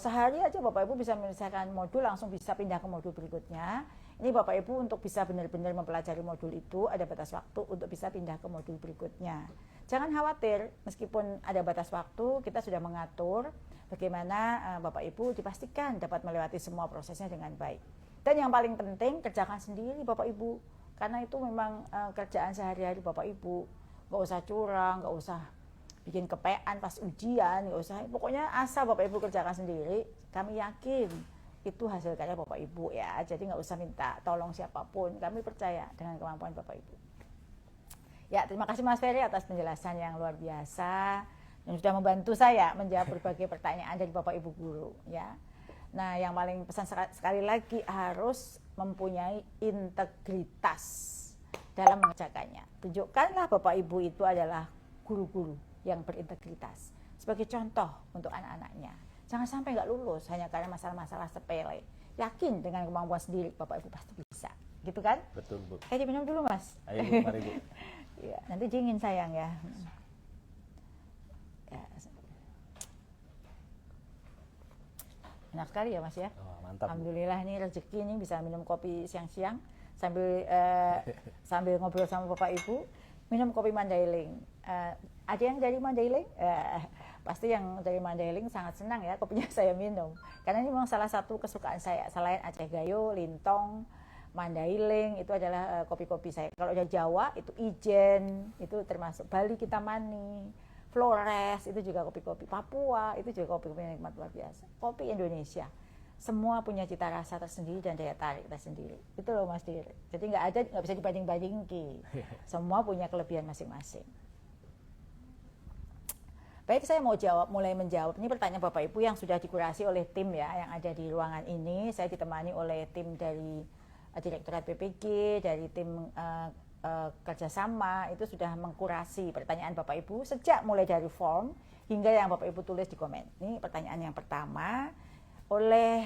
sehari aja Bapak Ibu bisa menyelesaikan modul, langsung bisa pindah ke modul berikutnya. Ini Bapak Ibu untuk bisa benar-benar mempelajari modul itu ada batas waktu untuk bisa pindah ke modul berikutnya. Jangan khawatir, meskipun ada batas waktu, kita sudah mengatur bagaimana Bapak Ibu dipastikan dapat melewati semua prosesnya dengan baik. Dan yang paling penting, kerjakan sendiri Bapak Ibu, karena itu memang kerjaan sehari-hari Bapak Ibu. Nggak usah curang, nggak usah bikin kepean pas ujian, nggak usah. Pokoknya asal Bapak Ibu kerjakan sendiri, kami yakin itu hasil karya Bapak Ibu ya. Jadi nggak usah minta tolong siapapun, kami percaya dengan kemampuan Bapak Ibu. Ya, terima kasih Mas Ferry atas penjelasan yang luar biasa yang sudah membantu saya menjawab berbagai pertanyaan dari Bapak Ibu guru ya. Nah, yang paling pesan sekali lagi harus mempunyai integritas dalam mengerjakannya. Tunjukkanlah Bapak Ibu itu adalah guru-guru yang berintegritas sebagai contoh untuk anak-anaknya. Jangan sampai nggak lulus hanya karena masalah-masalah sepele. Yakin dengan kemampuan sendiri Bapak Ibu pasti bisa, gitu kan? Betul Bu. Diminum dulu Mas. Ayo Bu, mari Bu. Ya, nanti dingin sayang ya. Ya. Enak sekali ya Mas ya. Oh, mantap. Alhamdulillah ini rezeki ini bisa minum kopi siang-siang sambil sambil ngobrol sama Bapak Ibu, minum kopi Mandailing. Ada yang dari Mandailing? Pasti yang dari Mandailing sangat senang ya kopinya saya minum. Karena ini memang salah satu kesukaan saya. Selain Aceh Gayo, Lintong, Mandailing itu adalah kopi-kopi saya. Kalau dari Jawa itu Ijen, itu termasuk Bali Kintamani, Flores itu juga kopi-kopi, Papua itu juga kopi-kopi yang nikmat luar biasa. Kopi Indonesia semua punya cita rasa tersendiri dan daya tarik tersendiri. Itu loh Mas Dir. Jadi nggak bisa dibanding-bandingkan. Semua punya kelebihan masing-masing. Baik, saya mau mulai menjawab. Ini pertanyaan Bapak Ibu yang sudah dikurasi oleh tim ya, yang ada di ruangan ini. Saya ditemani oleh tim dari Direktorat PPG, dari tim kerjasama, itu sudah mengkurasi pertanyaan Bapak Ibu sejak mulai dari form hingga yang Bapak Ibu tulis di komen. Ini pertanyaan yang pertama oleh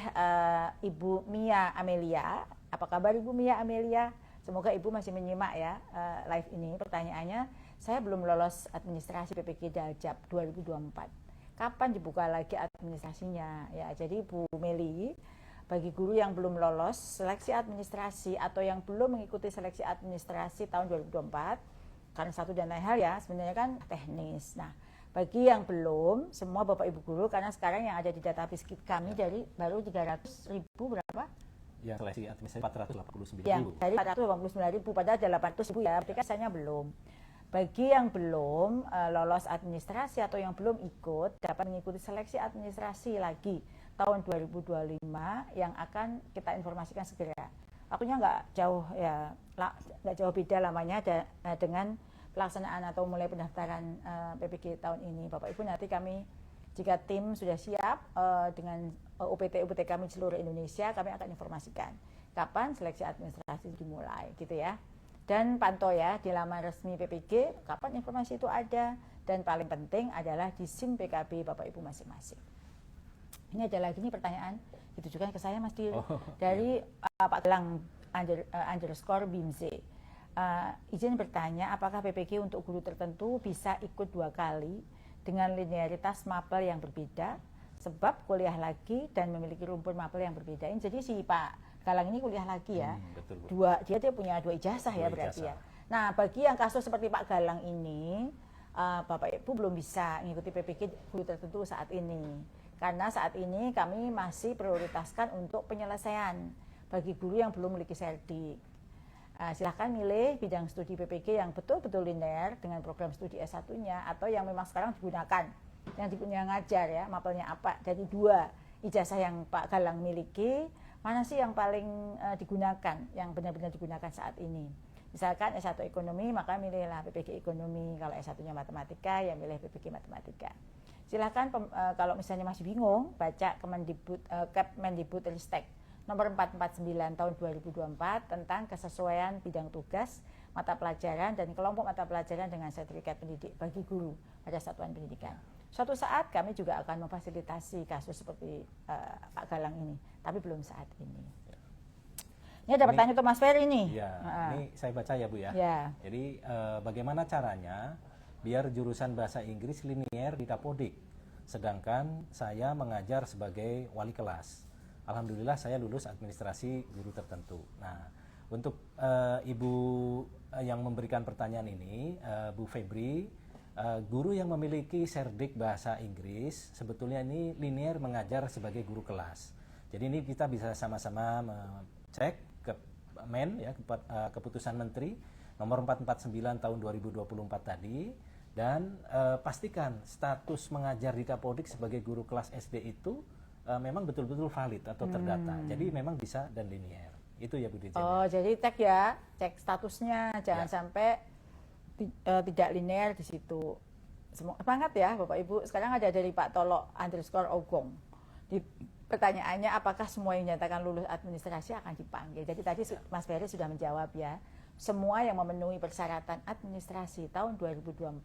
Ibu Mia Amelia. Apa kabar Ibu Mia Amelia? Semoga Ibu masih menyimak ya live ini. Pertanyaannya, saya belum lolos administrasi PPG Daljab 2024. Kapan dibuka lagi administrasinya? Ya, jadi Bu Meli, bagi guru yang belum lolos seleksi administrasi atau yang belum mengikuti seleksi administrasi tahun 2024, karena satu dan lain hal ya, sebenarnya kan teknis. Nah, bagi yang belum, semua Bapak Ibu guru, karena sekarang yang ada di database kami dari baru 300.000 berapa? Ya, seleksi administrasi 489.000. Ya, dari 489.000 padahal ada 800.000 ya, berarti kan saya belum. Bagi yang belum lolos administrasi atau yang belum ikut, dapat mengikuti seleksi administrasi lagi tahun 2025 yang akan kita informasikan segera. Waktunya nggak jauh ya, nggak jauh beda lamanya dengan pelaksanaan atau mulai pendaftaran PPG tahun ini. Bapak Ibu, nanti kami jika tim sudah siap dengan UPT kami di seluruh Indonesia, kami akan informasikan kapan seleksi administrasi dimulai, gitu ya. Dan pantau ya di laman resmi PPG kapan informasi itu ada, dan paling penting adalah di SIM PKB Bapak Ibu masing-masing. Ini ada lagi nih pertanyaan ditujukan ke saya Mas Dir dari Pak Gelang underscore Bimze. Izin bertanya, apakah PPG untuk guru tertentu bisa ikut 2 kali dengan linearitas mapel yang berbeda, sebab kuliah lagi dan memiliki rumpun mapel yang berbeda. Ini jadi si Pak Galang ini kuliah lagi ya, betul. dia punya 2 ijazah ya berarti ya. Nah, bagi yang kasus seperti Pak Galang ini, Bapak Ibu belum bisa mengikuti PPG guru tertentu saat ini, karena saat ini kami masih prioritaskan untuk penyelesaian bagi guru yang belum memiliki serdik. Silahkan milih bidang studi PPG yang betul-betul linear dengan program studi S1-nya, atau yang memang sekarang digunakan, yang ngajar ya, mapelnya apa. Dari 2 ijazah yang Pak Galang miliki, mana sih yang paling digunakan, yang benar-benar digunakan saat ini. Misalkan S1 ekonomi, maka milihlah PPG ekonomi. Kalau S1-nya matematika, ya milih PPG matematika. Silahkan kalau misalnya masih bingung, baca Kemendikbudristek nomor 449 tahun 2024 tentang kesesuaian bidang tugas, mata pelajaran, dan kelompok mata pelajaran dengan sertifikat pendidik bagi guru pada satuan pendidikan. Suatu saat kami juga akan memfasilitasi kasus seperti Pak Galang ini, tapi belum saat ini. Ini ada pertanyaan untuk Mas Ferry nih. Ya, ini saya baca ya Bu ya. Ya. Jadi bagaimana caranya biar jurusan bahasa Inggris linier di Dapodik sedangkan saya mengajar sebagai wali kelas. Alhamdulillah saya lulus administrasi guru tertentu. Nah, untuk Ibu yang memberikan pertanyaan ini, Bu Febri, guru yang memiliki serdik bahasa Inggris sebetulnya ini linear mengajar sebagai guru kelas. Jadi ini kita bisa sama-sama cek ke ya, keputusan Menteri nomor 449 tahun 2024 tadi, dan pastikan status mengajar di Kapodik sebagai guru kelas SD itu memang betul-betul valid atau terdata. Jadi memang bisa dan linear. Itu ya Bu Dirjen. Oh, jadi cek statusnya, jangan sampai tidak linear di situ. Semangat ya Bapak Ibu. Sekarang ada dari Pak Tolok _Ogong. Di pertanyaannya, apakah semua yang dinyatakan lulus administrasi akan dipanggil? Jadi tadi Mas Ferry sudah menjawab ya. Semua yang memenuhi persyaratan administrasi tahun 2024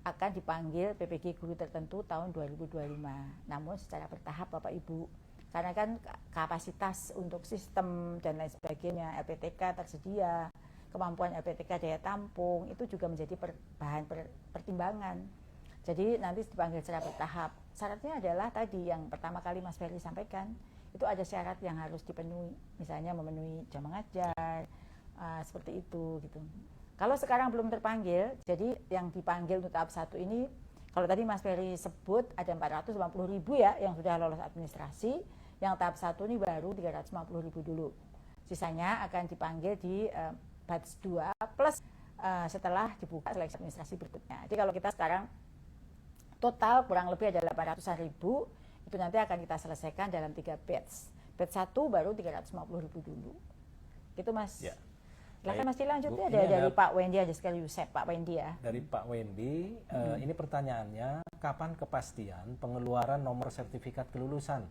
akan dipanggil PPG guru tertentu tahun 2025. Namun secara bertahap Bapak Ibu. Karena kan kapasitas untuk sistem dan lain sebagainya, LPTK tersedia, kemampuan LPTK daya tampung, itu juga menjadi bahan pertimbangan. Jadi nanti dipanggil secara bertahap. Syaratnya adalah tadi yang pertama kali Mas Ferry sampaikan, itu ada syarat yang harus dipenuhi. Misalnya memenuhi jam mengajar, seperti itu gitu. Kalau sekarang belum terpanggil, jadi yang dipanggil untuk tahap 1 ini, kalau tadi Mas Ferry sebut ada 450.000 ya yang sudah lolos administrasi, yang tahap 1 ini baru 350.000 dulu. Sisanya akan dipanggil di batch 2 plus setelah dibuka seleksi administrasi berikutnya. Jadi kalau kita sekarang total kurang lebih ada 800.000, itu nanti akan kita selesaikan dalam 3 batch. Batch 1 baru 350.000 dulu. Gitu Mas. Ya. Silahkan Mas lanjut ya, dari Pak Wendy aja sekali Yusef, Pak Wendy ya. Dari Pak Wendy, ini pertanyaannya, kapan kepastian pengeluaran nomor sertifikat kelulusan?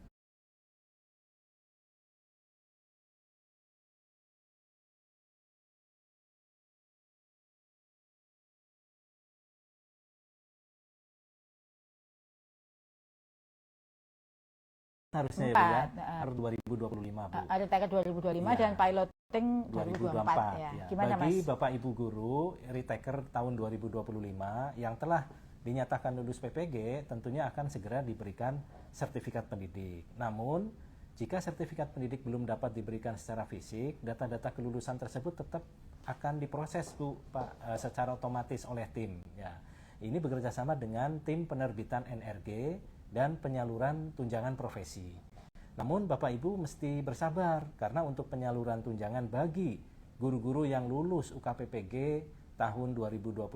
Harusnya ya Bu ya, harus 2025 Bu. Ada target 2025 ya. Dan piloting 2024 ya. Gimana Bagi Mas? Bapak Ibu guru, retaker tahun 2025 yang telah dinyatakan lulus PPG tentunya akan segera diberikan sertifikat pendidik. Namun, jika sertifikat pendidik belum dapat diberikan secara fisik, data-data kelulusan tersebut tetap akan diproses Bu, Pak, secara otomatis oleh tim ya. Ini bekerjasama dengan tim penerbitan NRG dan penyaluran tunjangan profesi. Namun Bapak Ibu mesti bersabar karena untuk penyaluran tunjangan bagi guru-guru yang lulus UKPPG tahun 2025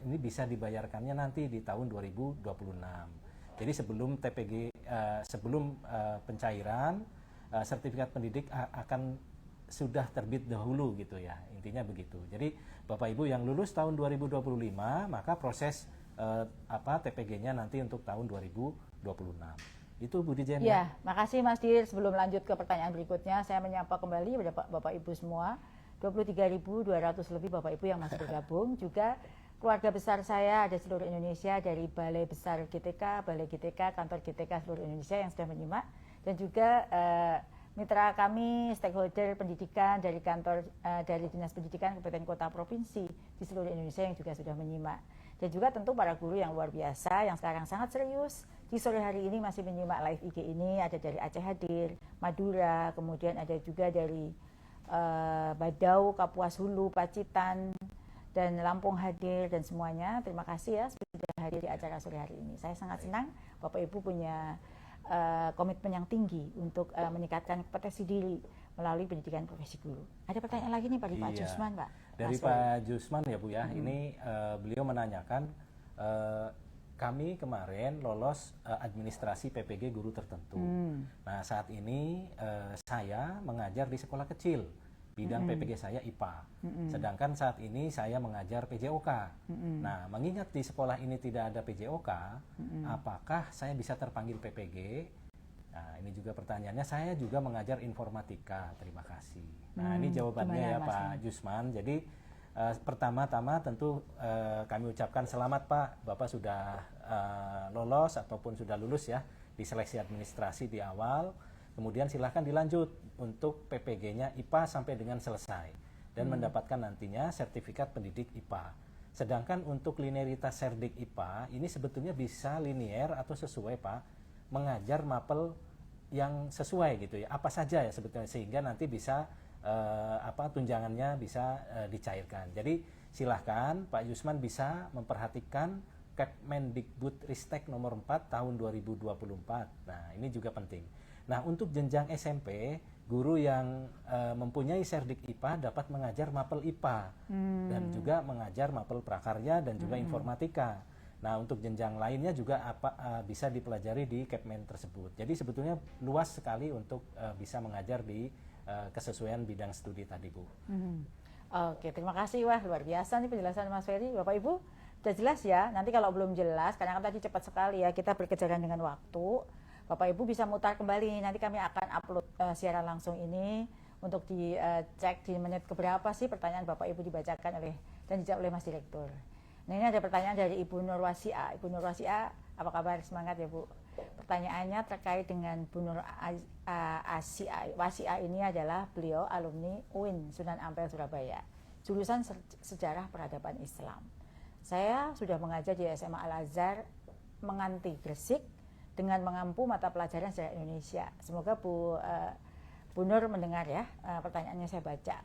ini bisa dibayarkannya nanti di tahun 2026. Jadi sebelum TPG pencairan sertifikat pendidik akan sudah terbit dahulu gitu ya. Intinya begitu. Jadi Bapak Ibu yang lulus tahun 2025 maka proses TPG-nya nanti untuk tahun 2026. Itu Bu Dirjen. Ya, makasih Mas Dir. Sebelum lanjut ke pertanyaan berikutnya, saya menyapa kembali kepada Bapak Ibu semua. 23.200 lebih Bapak Ibu yang masih bergabung. Juga keluarga besar saya ada seluruh Indonesia, dari Balai Besar GTK, Balai GTK, Kantor GTK seluruh Indonesia yang sudah menyimak. Dan juga mitra kami, stakeholder pendidikan dari kantor dari Dinas Pendidikan Kabupaten Kota Provinsi di seluruh Indonesia yang juga sudah menyimak. Dan juga tentu para guru yang luar biasa yang sekarang sangat serius di sore hari ini masih menyimak live IG ini. Ada dari Aceh hadir, Madura, kemudian ada juga dari Badau, Kapuas Hulu, Pacitan, dan Lampung hadir, dan semuanya. Terima kasih ya sudah hadir di acara sore hari ini. Saya sangat senang Bapak Ibu punya komitmen yang tinggi untuk meningkatkan kompetensi diri melalui pendidikan profesi guru. Ada pertanyaan lagi nih Pak Jusman, Pak. Dari Pak Jusman ya Bu ya, ini beliau menanyakan, kami kemarin lolos administrasi PPG guru tertentu. Nah saat ini saya mengajar di sekolah kecil, bidang PPG saya IPA. Sedangkan saat ini saya mengajar PJOK. Nah, mengingat di sekolah ini tidak ada PJOK, apakah saya bisa terpanggil PPG? Nah, ini juga pertanyaannya. Saya juga mengajar informatika. Terima kasih. Nah, ini jawabannya ya Pak Jusman. Jadi pertama-tama tentu kami ucapkan selamat Pak. Bapak sudah lolos ataupun sudah lulus ya di seleksi administrasi di awal. Kemudian silahkan dilanjut untuk PPG-nya IPA sampai dengan selesai dan mendapatkan nantinya sertifikat pendidik IPA. Sedangkan untuk linearitas Serdik IPA ini sebetulnya bisa linear atau sesuai Pak, mengajar mapel yang sesuai gitu ya. Apa saja ya sebetulnya sehingga nanti bisa tunjangannya bisa dicairkan. Jadi silahkan Pak Yusman bisa memperhatikan Kemendikbudristek nomor 4 tahun 2024. Nah, ini juga penting. Nah, untuk jenjang SMP, guru yang mempunyai Serdik IPA dapat mengajar mapel IPA dan juga mengajar mapel prakarya dan juga informatika. Nah, untuk jenjang lainnya juga bisa dipelajari di Kepmen tersebut. Jadi sebetulnya luas sekali untuk bisa mengajar di kesesuaian bidang studi tadi, Bu. Oke, terima kasih. Wah, luar biasa nih penjelasan Mas Ferry. Bapak Ibu, sudah jelas ya. Nanti kalau belum jelas, karena kan tadi cepat sekali ya, kita berkejaran dengan waktu. Bapak Ibu bisa mutar kembali. Nanti kami akan upload siaran langsung ini untuk dicek di menit keberapa sih pertanyaan Bapak Ibu dibacakan dan dijawab oleh Mas Direktur. Nah, ini ada pertanyaan dari Ibu Nur Wasia. Ibu Nur Wasia, apa kabar? Semangat ya, Bu. Pertanyaannya terkait dengan Bu Nur Wasia ini adalah beliau alumni UIN Sunan Ampel Surabaya, jurusan Sejarah Peradaban Islam. Saya sudah mengajar di SMA Al-Azhar Menganti Gresik dengan mengampu mata pelajaran sejarah Indonesia. Semoga Bu Nur mendengar ya, pertanyaannya saya baca.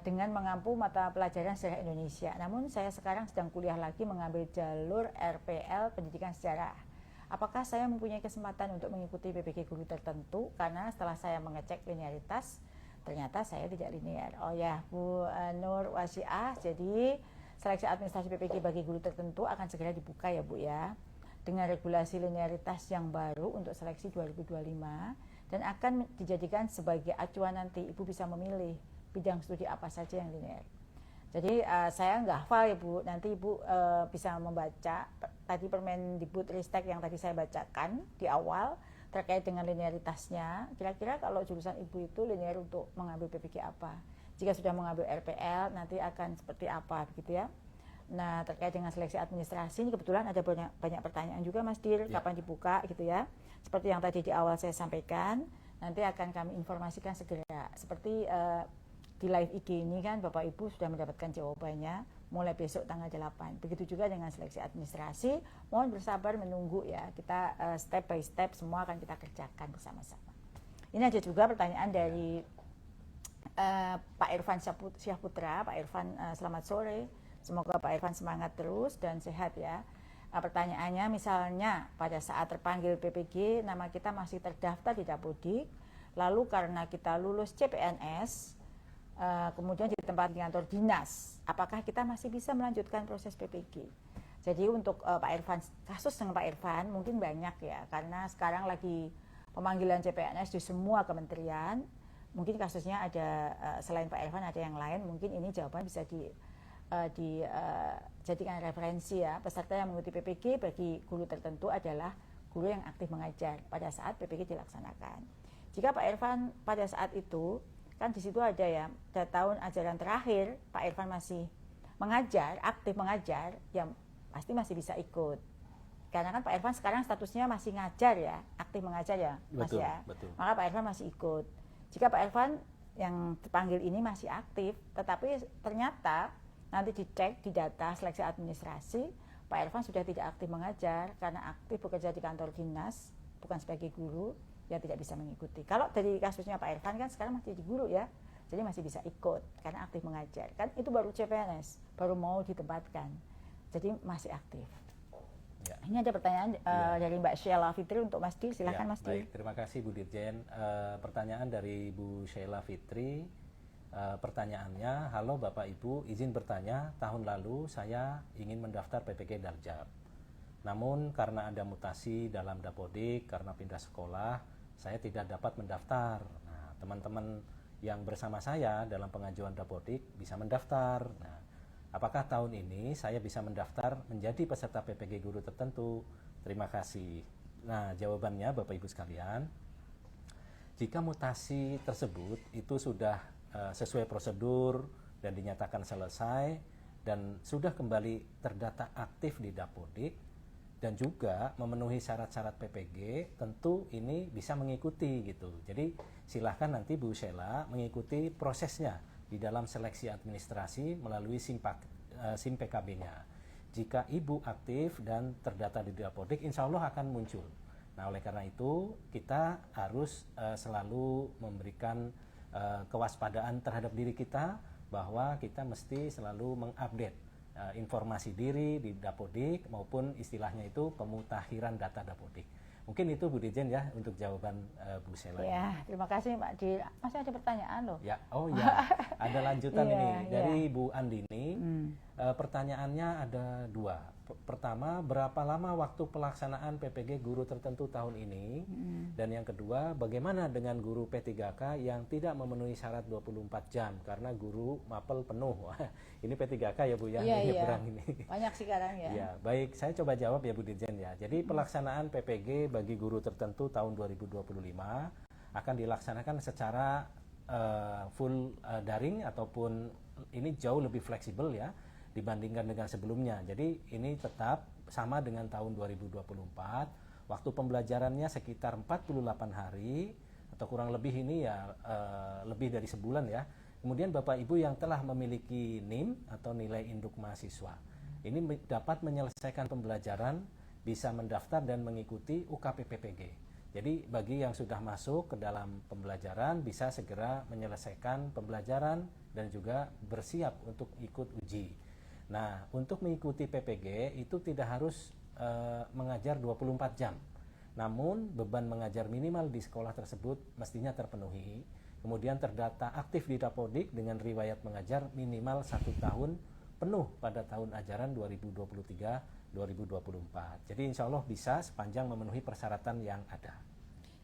Dengan mengampu mata pelajaran sejarah Indonesia. Namun saya sekarang sedang kuliah lagi mengambil jalur RPL Pendidikan Sejarah. Apakah saya mempunyai kesempatan untuk mengikuti PPG guru tertentu? Karena setelah saya mengecek linearitas, ternyata saya tidak linear. Oh ya, Bu Nur Wasiah, jadi seleksi administrasi PPG bagi guru tertentu akan segera dibuka ya Bu ya, dengan regulasi linearitas yang baru untuk seleksi 2025 dan akan dijadikan sebagai acuan nanti Ibu bisa memilih bidang studi apa saja yang linear. Jadi saya nggak hafal ya Bu, nanti Ibu bisa membaca tadi Permendikbudristek yang tadi saya bacakan di awal terkait dengan linearitasnya. Kira-kira kalau jurusan Ibu itu linear untuk mengambil PPG apa? Jika sudah mengambil RPL nanti akan seperti apa begitu ya? Nah, terkait dengan seleksi administrasi ini kebetulan ada banyak pertanyaan juga Mas Dir, kapan dibuka gitu ya. Seperti yang tadi di awal saya sampaikan, nanti akan kami informasikan segera. Seperti di live IG ini kan Bapak Ibu sudah mendapatkan jawabannya mulai besok tanggal 8. Begitu juga dengan seleksi administrasi, mohon bersabar menunggu ya. Kita step by step semua akan kita kerjakan bersama-sama. Ini ada juga pertanyaan dari Pak Irfan Syahputra. Pak Irfan, selamat sore. Semoga Pak Irfan semangat terus dan sehat ya. Pertanyaannya misalnya pada saat terpanggil PPG nama kita masih terdaftar di Dapodik, lalu karena kita lulus CPNS kemudian di tempat di kantor dinas, apakah kita masih bisa melanjutkan proses PPG? Jadi untuk Pak Irfan, kasus dengan Pak Irfan mungkin banyak ya, karena sekarang lagi pemanggilan CPNS di semua kementerian. Mungkin kasusnya ada selain Pak Irfan ada yang lain, mungkin ini jawaban bisa dijadikan referensi ya. Peserta yang mengikuti PPG bagi guru tertentu adalah guru yang aktif mengajar pada saat PPG dilaksanakan. Jika Pak Irfan pada saat itu kan di situ ada ya, pada tahun ajaran terakhir Pak Irfan masih mengajar, aktif mengajar, ya pasti masih bisa ikut. Karena kan Pak Irfan sekarang statusnya masih ngajar ya, aktif mengajar ya, Mas Betul, ya. betul. Maka Pak Irfan masih ikut. Jika Pak Irfan yang terpanggil ini masih aktif, tetapi ternyata nanti dicek di data seleksi administrasi, Pak Irfan sudah tidak aktif mengajar karena aktif bekerja di kantor dinas, bukan sebagai guru, ya tidak bisa mengikuti. Kalau dari kasusnya Pak Irfan kan sekarang masih jadi guru ya, jadi masih bisa ikut karena aktif mengajar. Kan itu baru CPNS, baru mau ditempatkan, jadi masih aktif. Ya. Ini ada pertanyaan dari Mbak Sheila Fitri untuk Mas Dir, silakan Mas Dir. Baik, terima kasih Bu Dirjen. Pertanyaan dari Bu Sheila Fitri. Pertanyaannya, halo Bapak Ibu, izin bertanya, tahun lalu saya ingin mendaftar PPG Darjab. Namun karena ada mutasi dalam Dapodik, karena pindah sekolah, saya tidak dapat mendaftar. Nah, teman-teman yang bersama saya dalam pengajuan Dapodik bisa mendaftar. Nah, apakah tahun ini saya bisa mendaftar menjadi peserta PPG guru tertentu? Terima kasih. Nah, jawabannya Bapak Ibu sekalian, jika mutasi tersebut itu sudah sesuai prosedur dan dinyatakan selesai dan sudah kembali terdata aktif di Dapodik dan juga memenuhi syarat-syarat PPG, tentu ini bisa mengikuti gitu. Jadi silahkan nanti Bu Sheila mengikuti prosesnya di dalam seleksi administrasi melalui SIM PKB-nya. Jika ibu aktif dan terdata di Dapodik, insya Allah akan muncul. Nah, oleh karena itu kita harus selalu memberikan kewaspadaan terhadap diri kita, bahwa kita mesti selalu mengupdate informasi diri di Dapodik maupun istilahnya itu pemutakhiran data Dapodik. Mungkin itu Bu Dirjen ya untuk jawaban Bu Sela. Ya, terima kasih Pak Di. Masih ada pertanyaan loh. Ya, oh ya, ada lanjutan ini dari Bu Andini. Pertanyaannya ada dua. Pertama, berapa lama waktu pelaksanaan PPG guru tertentu tahun ini? Dan yang kedua, bagaimana dengan guru P3K yang tidak memenuhi syarat 24 jam karena guru mapel penuh? Wah, ini P3K ya Bu ya, nyebrang ini. Banyak sekarang ya. Ya, baik, saya coba jawab ya Bu Dirjen ya. Jadi pelaksanaan PPG bagi guru tertentu tahun 2025 akan dilaksanakan secara full daring, ataupun ini jauh lebih fleksibel ya dibandingkan dengan sebelumnya. Jadi ini tetap sama dengan tahun 2024. Waktu pembelajarannya sekitar 48 hari atau kurang lebih ini ya lebih dari sebulan ya. Kemudian Bapak Ibu yang telah memiliki NIM atau nilai induk mahasiswa ini dapat menyelesaikan pembelajaran, bisa mendaftar dan mengikuti UKPPPG. Jadi bagi yang sudah masuk ke dalam pembelajaran bisa segera menyelesaikan pembelajaran dan juga bersiap untuk ikut uji. Nah, untuk mengikuti PPG itu tidak harus mengajar 24 jam. Namun beban mengajar minimal di sekolah tersebut mestinya terpenuhi. Kemudian terdata aktif di Dapodik dengan riwayat mengajar minimal 1 tahun penuh pada tahun ajaran 2023-2024. Jadi insya Allah bisa sepanjang memenuhi persyaratan yang ada.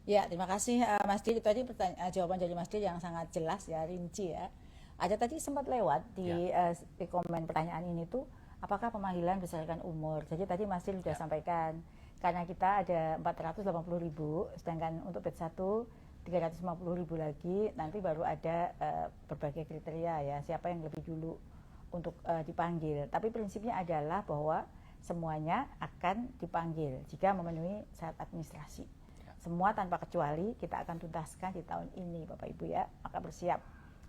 Ya, terima kasih Mas Dil. Itu tadi jawaban dari Mas Dil yang sangat jelas ya, rinci ya. Ada tadi sempat lewat di komen pertanyaan ini tuh, apakah pemanggilan berdasarkan umur? Jadi tadi Mas Dil sudah sampaikan, karena kita ada 480.000, sedangkan untuk batch 1 350.000 lagi, nanti baru ada berbagai kriteria ya, siapa yang lebih dulu untuk dipanggil. Tapi prinsipnya adalah bahwa semuanya akan dipanggil jika memenuhi syarat administrasi. Semua tanpa kecuali kita akan tuntaskan di tahun ini Bapak Ibu ya, maka bersiap.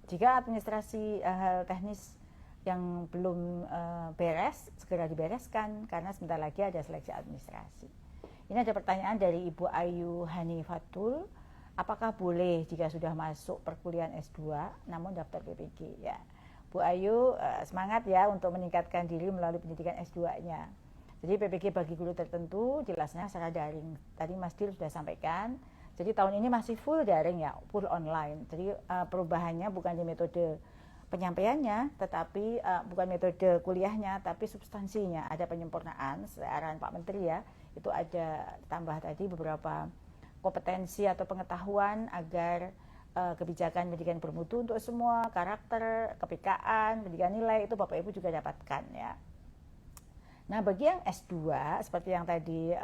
Jika administrasi hal teknis yang belum beres, segera dibereskan karena sebentar lagi ada seleksi administrasi. Ini ada pertanyaan dari Ibu Ayu Hanifatul, apakah boleh jika sudah masuk perkuliahan S2 namun daftar PPG? Ya, Bu Ayu semangat ya untuk meningkatkan diri melalui pendidikan S2-nya. Jadi PPG bagi guru tertentu jelasnya secara daring. Tadi Mas Dil sudah sampaikan. Jadi tahun ini masih full daring ya, full online. Jadi perubahannya bukan di metode penyampaiannya, tetapi bukan metode kuliahnya, tapi substansinya. Ada penyempurnaan, arahan Pak Menteri ya, itu ada tambah tadi beberapa kompetensi atau pengetahuan agar kebijakan pendidikan bermutu untuk semua, karakter, kepekaan, pendidikan nilai, itu Bapak Ibu juga dapatkan ya. Nah bagi yang S2, seperti yang tadi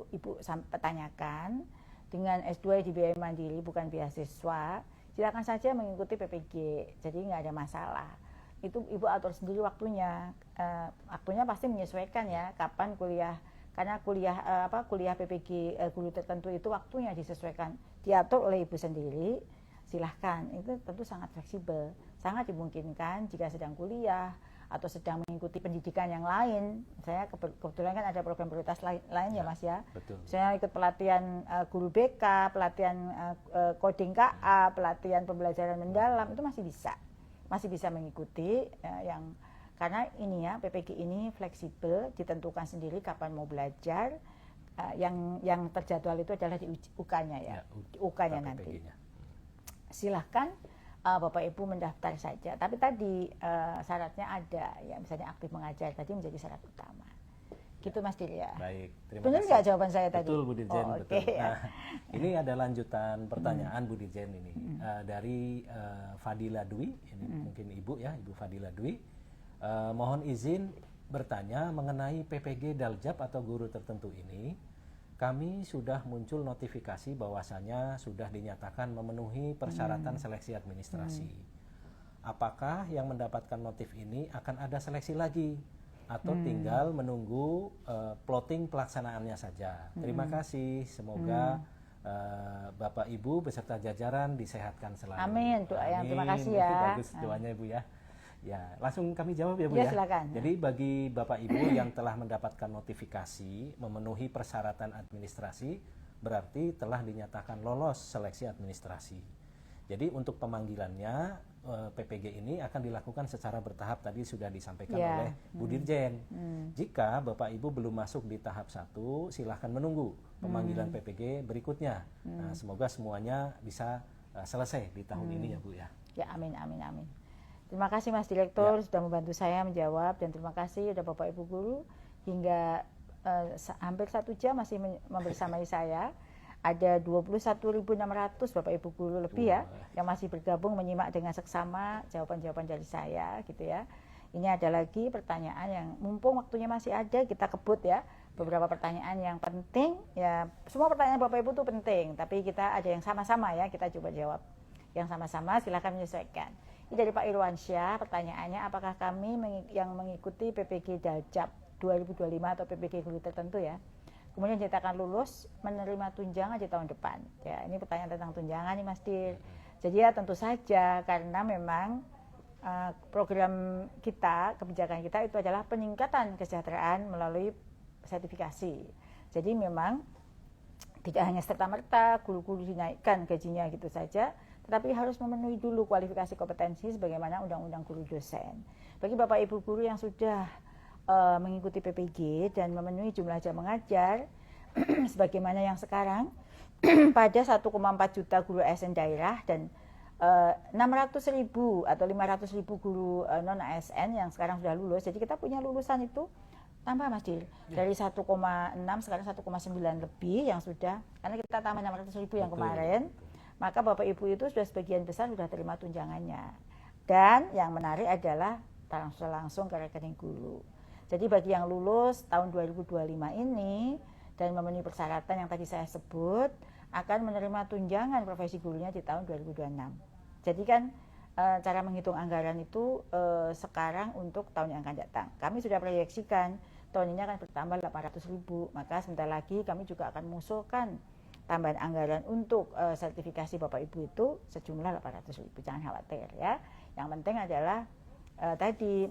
Ibu tanyakan, dengan S2 dibiayai mandiri bukan beasiswa, silakan saja mengikuti PPG, jadi nggak ada masalah. Itu Ibu atur sendiri waktunya, waktunya pasti menyesuaikan ya, kapan kuliah, karena kuliah PPG guru tertentu itu waktunya disesuaikan, diatur oleh Ibu sendiri, silahkan, itu tentu sangat fleksibel, sangat dimungkinkan jika sedang kuliah, atau sedang mengikuti pendidikan yang lain. Saya kebetulan kan ada program prioritas lain ya Mas ya. Betul. Saya ikut pelatihan guru BK, pelatihan coding KA, pelatihan pembelajaran mendalam, itu masih bisa mengikuti karena ini ya PPG ini fleksibel, ditentukan sendiri kapan mau belajar. Yang terjadwal itu adalah di UK-nya ya, UK-nya nanti. Silahkan Bapak Ibu mendaftar saja, tapi tadi syaratnya ada ya, misalnya aktif mengajar tadi menjadi syarat utama. Gitu Mas Dil ya. Baik, terima Benar kasih. nggak jawaban saya tadi? Betul Bu Dirjen, betul. Okay. Nah, ini ada lanjutan pertanyaan Bu Dirjen ini dari Fadila Dwi, ini mungkin Ibu ya, Ibu Fadila Dwi. Mohon izin bertanya mengenai PPG Daljab atau guru tertentu ini. Kami sudah muncul notifikasi bahwasannya sudah dinyatakan memenuhi persyaratan seleksi administrasi. Apakah yang mendapatkan notif ini akan ada seleksi lagi atau tinggal menunggu plotting pelaksanaannya saja? Terima kasih. Semoga Bapak Ibu beserta jajaran disehatkan selalu. Amin. Doa yang terima kasih ya. Bagus doanya Ibu ya. Ya, langsung kami jawab ya Bu Ya, ya. silakan. Jadi bagi Bapak Ibu yang telah mendapatkan notifikasi memenuhi persyaratan administrasi, berarti telah dinyatakan lolos seleksi administrasi. Jadi untuk pemanggilannya PPG ini akan dilakukan secara bertahap, tadi sudah disampaikan oleh Bu Dirjen. Jika Bapak Ibu belum masuk di tahap 1, silahkan menunggu pemanggilan PPG berikutnya. Nah, semoga semuanya bisa selesai di tahun ini ya Bu ya. Ya, amin, amin, amin. Terima kasih Mas Direktur sudah membantu saya menjawab, dan terima kasih sudah Bapak Ibu Guru hingga hampir 1 jam masih membersamai saya. Ada 21.600 Bapak Ibu Guru lebih ya yang masih bergabung menyimak dengan seksama jawaban-jawaban dari saya gitu ya. Ini ada lagi pertanyaan yang mumpung waktunya masih ada, kita kebut ya. Beberapa pertanyaan yang penting ya, semua pertanyaan Bapak Ibu itu penting, tapi kita ada yang sama-sama ya, kita coba jawab. Yang sama-sama silakan menyesuaikan. Ini dari Pak Irwansyah, pertanyaannya apakah kami yang mengikuti PPG Daljab 2025 atau PPG Guru tertentu ya, kemudian dinyatakan lulus menerima tunjangan di tahun depan. Ya, ini pertanyaan tentang tunjangan nih Mas Dir. Jadi ya tentu saja karena memang program kita, kebijakan kita itu adalah peningkatan kesejahteraan melalui sertifikasi. Jadi memang tidak hanya serta-merta guru-guru dinaikkan gajinya gitu saja, tetapi harus memenuhi dulu kualifikasi kompetensi sebagaimana Undang-Undang Guru Dosen. Bagi Bapak Ibu Guru yang sudah mengikuti PPG dan memenuhi jumlah jam mengajar sebagaimana yang sekarang pada 1,4 juta guru ASN daerah dan 600.000 atau 500.000 guru non ASN yang sekarang sudah lulus. Jadi kita punya lulusan itu tambah Mas Dir dari 1,6 sekarang 1,9 lebih yang sudah, karena kita tambah 600.000 yang kemarin. Maka Bapak Ibu itu sudah sebagian besar sudah terima tunjangannya. Dan yang menarik adalah transfer langsung ke rekening guru. Jadi bagi yang lulus tahun 2025 ini dan memenuhi persyaratan yang tadi saya sebut, akan menerima tunjangan profesi gurunya di tahun 2026. Jadi kan cara menghitung anggaran itu sekarang untuk tahun yang akan datang. Kami sudah proyeksikan tahun ini akan bertambah 800.000, maka sebentar lagi kami juga akan mengusulkan tambahan anggaran untuk sertifikasi Bapak Ibu itu sejumlah 800.000. Jangan khawatir ya. Yang penting adalah tadi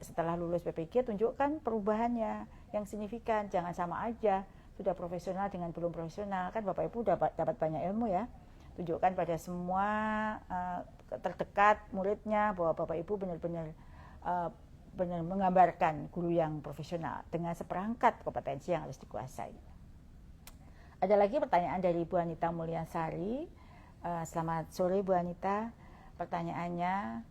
setelah lulus PPG tunjukkan perubahannya yang signifikan, jangan sama aja sudah profesional dengan belum profesional. Kan Bapak Ibu dapat banyak ilmu ya. Tunjukkan pada semua terdekat muridnya bahwa Bapak Ibu benar-benar menggambarkan guru yang profesional dengan seperangkat kompetensi yang harus dikuasai. Ada lagi pertanyaan dari Bu Anita Mulyansari. Selamat sore Bu Anita. Pertanyaannya,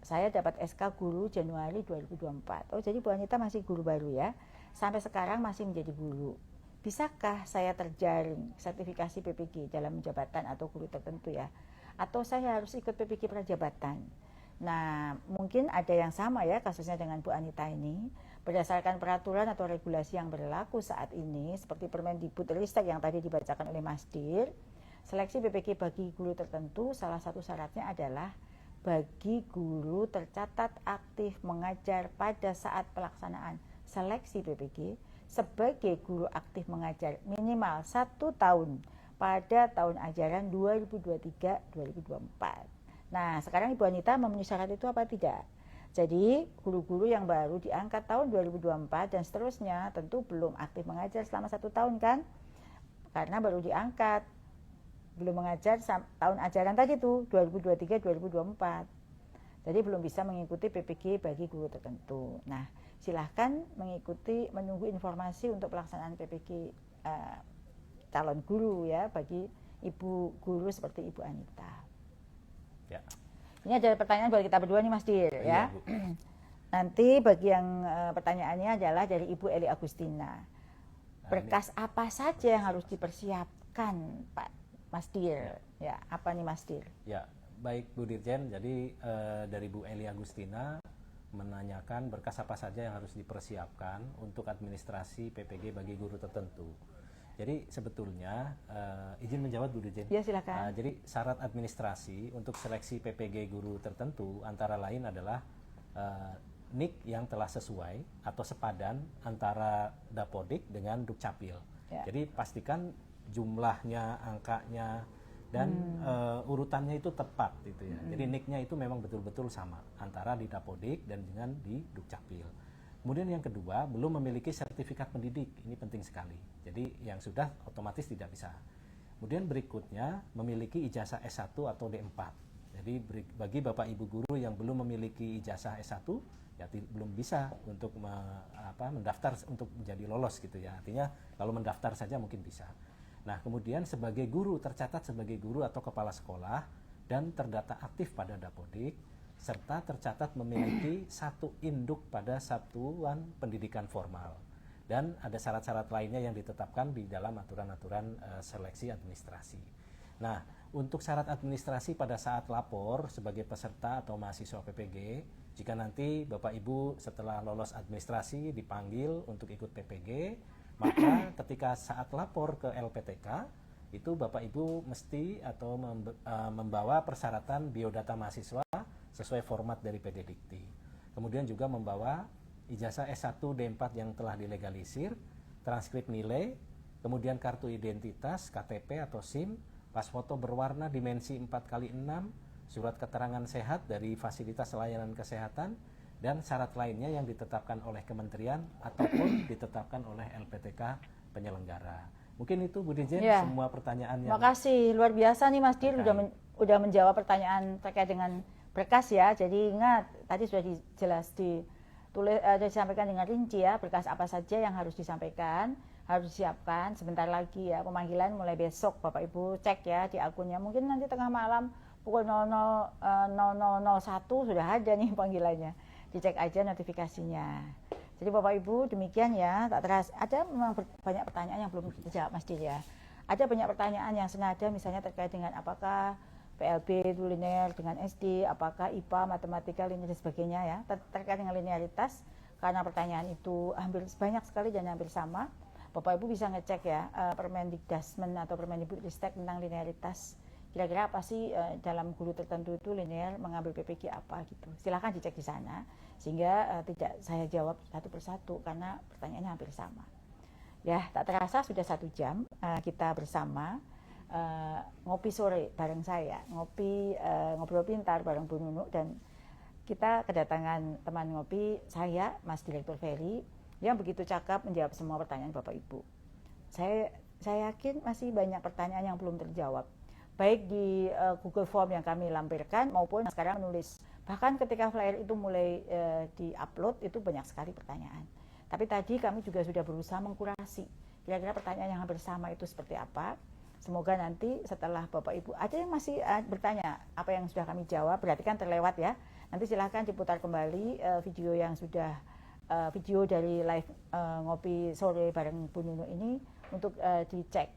saya dapat SK guru Januari 2024. Oh, jadi Bu Anita masih guru baru ya. Sampai sekarang masih menjadi guru. Bisakah saya terjaring sertifikasi PPG dalam jabatan atau guru tertentu ya? Atau saya harus ikut PPG prajabatan? Nah, mungkin ada yang sama ya kasusnya dengan Bu Anita ini. Berdasarkan peraturan atau regulasi yang berlaku saat ini, seperti Permendikbudristek yang tadi dibacakan oleh Mas Dir, seleksi PPG bagi guru tertentu salah satu syaratnya adalah bagi guru tercatat aktif mengajar pada saat pelaksanaan seleksi PPG sebagai guru aktif mengajar minimal 1 tahun pada tahun ajaran 2023-2024. Nah, sekarang Ibu Anita memenuhi syarat itu apa tidak? Jadi, guru-guru yang baru diangkat tahun 2024 dan seterusnya tentu belum aktif mengajar selama 1 tahun kan? Karena baru diangkat, belum mengajar tahun ajaran tadi tuh 2023-2024. Jadi belum bisa mengikuti PPG bagi guru tertentu. Nah, silahkan menunggu informasi untuk pelaksanaan PPG calon guru ya bagi ibu guru seperti Ibu Anita. Ya. Ini ada pertanyaan buat kita berdua nih Mas Dir ya. Nanti bagi yang pertanyaannya adalah dari Ibu Eli Agustina. Berkas apa saja yang harus dipersiapkan Pak Mas Dir? Ya, apa nih Mas Dir? Ya, baik Bu Dirjen. Jadi dari Bu Eli Agustina menanyakan berkas apa saja yang harus dipersiapkan untuk administrasi PPG bagi guru tertentu. Jadi sebetulnya izin menjawab Bu Dirjen. Ya, silakan. Jadi syarat administrasi untuk seleksi PPG guru tertentu antara lain adalah NIK yang telah sesuai atau sepadan antara Dapodik dengan Dukcapil. Ya. Jadi pastikan jumlahnya, angkanya, dan urutannya itu tepat gitu ya. Jadi NIK-nya itu memang betul-betul sama antara di Dapodik dan dengan di Dukcapil. Kemudian yang kedua, belum memiliki sertifikat pendidik. Ini penting sekali. Jadi yang sudah otomatis tidak bisa. Kemudian berikutnya memiliki ijazah S1 atau D4. Jadi bagi Bapak Ibu guru yang belum memiliki ijazah S1 ya belum bisa untuk mendaftar untuk menjadi lolos gitu ya. Artinya kalau mendaftar saja mungkin bisa. Nah, kemudian sebagai guru, tercatat sebagai guru atau kepala sekolah dan terdata aktif pada Dapodik, serta tercatat memiliki satu induk pada satuan pendidikan formal. Dan ada syarat-syarat lainnya yang ditetapkan di dalam aturan-aturan seleksi administrasi. Nah, untuk syarat administrasi pada saat lapor sebagai peserta atau mahasiswa PPG, jika nanti Bapak Ibu setelah lolos administrasi dipanggil untuk ikut PPG, maka ketika saat lapor ke LPTK itu Bapak Ibu mesti atau membawa persyaratan biodata mahasiswa sesuai format dari PD Dikti. Kemudian juga membawa ijazah S1 D4 yang telah dilegalisir, transkrip nilai, kemudian kartu identitas, KTP atau SIM, pas foto berwarna dimensi 4x6, surat keterangan sehat dari fasilitas layanan kesehatan, dan syarat lainnya yang ditetapkan oleh kementerian ataupun ditetapkan oleh LPTK penyelenggara. Mungkin itu Bu Dirjen semua pertanyaan yang... Terima kasih, luar biasa nih Mas Dir udah menjawab pertanyaan terkait dengan berkas ya. Jadi ingat tadi sudah disampaikan dengan rinci ya, berkas apa saja yang harus disampaikan, harus disiapkan. Sebentar lagi ya pemanggilan mulai besok, Bapak Ibu cek ya di akunnya. Mungkin nanti tengah malam pukul 00.0001 sudah ada nih panggilannya. Dicek aja notifikasinya. Jadi Bapak Ibu demikian ya, tak terasa ada memang banyak pertanyaan yang belum dijawab Mas Dir ya. Ada banyak pertanyaan yang senada misalnya terkait dengan apakah PLB itu linear dengan SD, apakah IPA, matematika, linear dan sebagainya ya. Terkait dengan linearitas, karena pertanyaan itu hampir banyak sekali dan hampir sama, Bapak Ibu bisa ngecek ya Permendikdasmen atau Permendikbudristek tentang linearitas. Kira-kira apa sih dalam guru tertentu itu linear mengambil PPG apa gitu. Silahkan dicek di sana sehingga tidak saya jawab satu persatu karena pertanyaannya hampir sama. Ya, tak terasa sudah 1 jam kita bersama ngopi sore bareng saya, ngobrol pintar bareng Bu Nunu, dan kita kedatangan teman ngopi saya, Mas Direktur Ferry, yang begitu cakap menjawab semua pertanyaan Bapak Ibu. Saya yakin masih banyak pertanyaan yang belum terjawab, baik di Google Form yang kami lampirkan maupun sekarang menulis. Bahkan ketika flyer itu mulai di-upload itu banyak sekali pertanyaan. Tapi tadi kami juga sudah berusaha mengkurasi kira-kira pertanyaan yang hampir sama itu seperti apa. Semoga nanti setelah Bapak Ibu ada yang masih bertanya apa yang sudah kami jawab, berarti kan terlewat ya. Nanti silahkan diputar kembali video yang sudah video dari live ngopi sore bareng Bu Nunu ini untuk dicek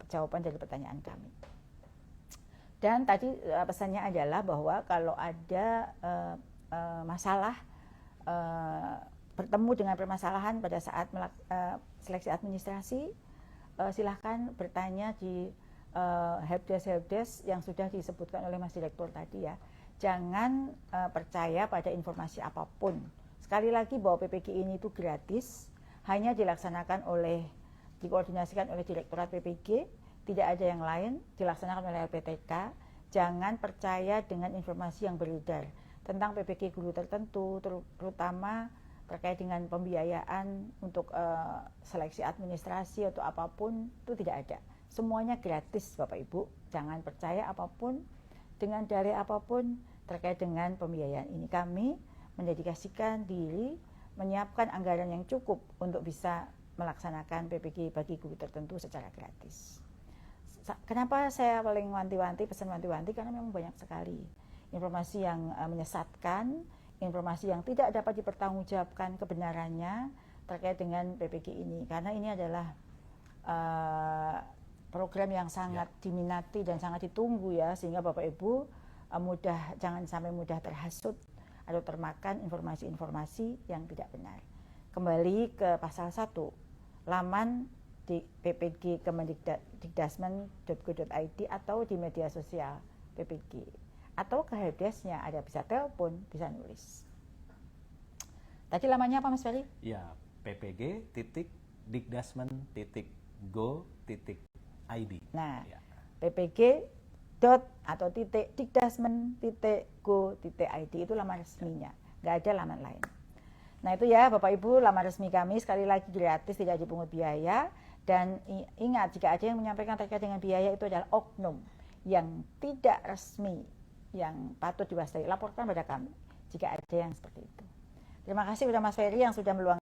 jawaban dari pertanyaan kami. Dan tadi pesannya adalah bahwa kalau ada masalah bertemu dengan permasalahan pada saat seleksi administrasi, silahkan bertanya di helpdesk yang sudah disebutkan oleh Mas Direktur tadi ya. Jangan percaya pada informasi apapun. Sekali lagi bahwa PPG ini itu gratis, hanya dikoordinasikan oleh Direktorat PPG, tidak ada yang lain, dilaksanakan oleh LPTK. Jangan percaya dengan informasi yang beredar tentang PPG guru tertentu, terutama terkait dengan pembiayaan untuk seleksi administrasi atau apapun, itu tidak ada. Semuanya gratis Bapak Ibu. Jangan percaya apapun dengan dalih apapun terkait dengan pembiayaan ini. Kami mendedikasikan diri menyiapkan anggaran yang cukup untuk bisa melaksanakan PPG bagi guru tertentu secara gratis. Kenapa saya paling pesan wanti-wanti, karena memang banyak sekali informasi yang menyesatkan, informasi yang tidak dapat dipertanggungjawabkan kebenarannya terkait dengan PPG ini. Karena ini adalah program yang sangat diminati dan sangat ditunggu ya, sehingga Bapak Ibu jangan sampai mudah terhasut atau termakan informasi-informasi yang tidak benar. Kembali ke pasal 1, laman di PPG kemendikdasmen.go.id atau di media sosial PPG, atau ke helpdesk-nya, ada bisa telepon, bisa nulis. Tadi lamanya apa Mas Ferry? Ya, ppg.dikdasmen.go.id. Nah, ya. ppg dot atau titik dikdasmen.go.id itu laman resminya, nggak ada laman lain. Nah itu ya Bapak Ibu, laman resmi kami sekali lagi gratis, tidak dipungut biaya. Dan ingat, jika ada yang menyampaikan terkait dengan biaya itu adalah oknum yang tidak resmi, yang patut diwaspadai, laporkan pada kami jika ada yang seperti itu. Terima kasih kepada Mas Ferry yang sudah meluangkan